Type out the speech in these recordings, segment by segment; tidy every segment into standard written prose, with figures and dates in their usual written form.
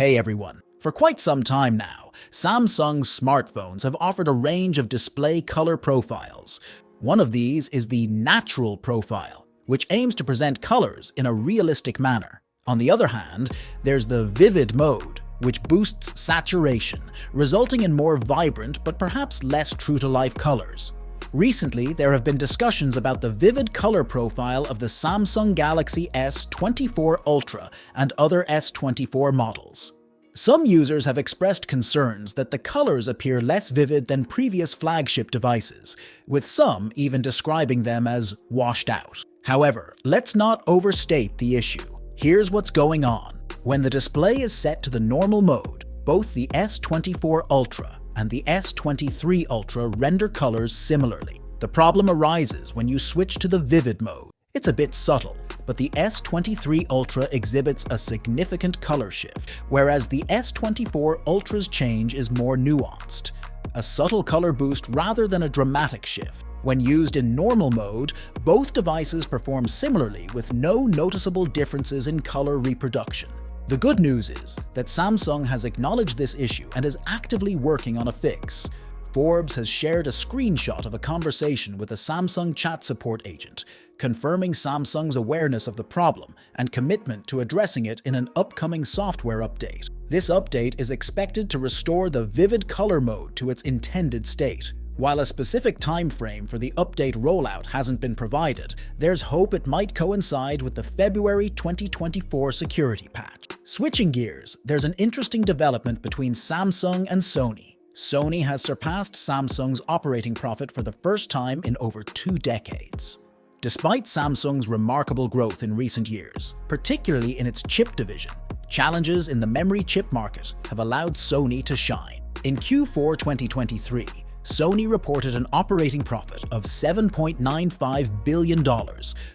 Hey everyone! For quite some time now, Samsung's smartphones have offered a range of display color profiles. One of these is the natural profile, which aims to present colors in a realistic manner. On the other hand, there's the vivid mode, which boosts saturation, resulting in more vibrant but perhaps less true-to-life colors. Recently, there have been discussions about the vivid color profile of the Samsung Galaxy S24 Ultra and other S24 models. Some users have expressed concerns that the colors appear less vivid than previous flagship devices, with some even describing them as washed out. However, let's not overstate the issue. Here's what's going on. When the display is set to the normal mode, both the S24 Ultra and the S23 Ultra render colors similarly. The problem arises when you switch to the vivid mode. It's a bit subtle, but the S23 Ultra exhibits a significant color shift, whereas the S24 Ultra's change is more nuanced. A subtle color boost rather than a dramatic shift. When used in normal mode, both devices perform similarly with no noticeable differences in color reproduction. The good news is that Samsung has acknowledged this issue and is actively working on a fix. Forbes has shared a screenshot of a conversation with a Samsung chat support agent, confirming Samsung's awareness of the problem and commitment to addressing it in an upcoming software update. This update is expected to restore the vivid color mode to its intended state. While a specific time frame for the update rollout hasn't been provided, there's hope it might coincide with the February 2024 security patch. Switching gears, there's an interesting development between Samsung and Sony. Sony has surpassed Samsung's operating profit for the first time in over 2 decades. Despite Samsung's remarkable growth in recent years, particularly in its chip division, challenges in the memory chip market have allowed Sony to shine. In Q4 2023, Sony reported an operating profit of $7.95 billion,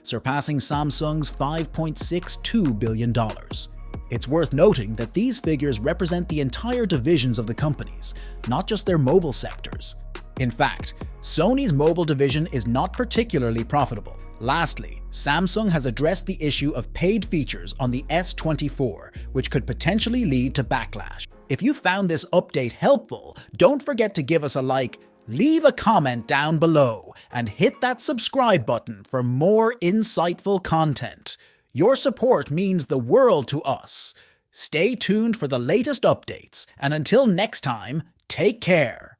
surpassing Samsung's $5.62 billion. It's worth noting that these figures represent the entire divisions of the companies, not just their mobile sectors. In fact, Sony's mobile division is not particularly profitable. Lastly, Samsung has addressed the issue of paid features on the S24, which could potentially lead to backlash. If you found this update helpful, don't forget to give us a like, leave a comment down below, and hit that subscribe button for more insightful content. Your support means the world to us. Stay tuned for the latest updates, and until next time, take care.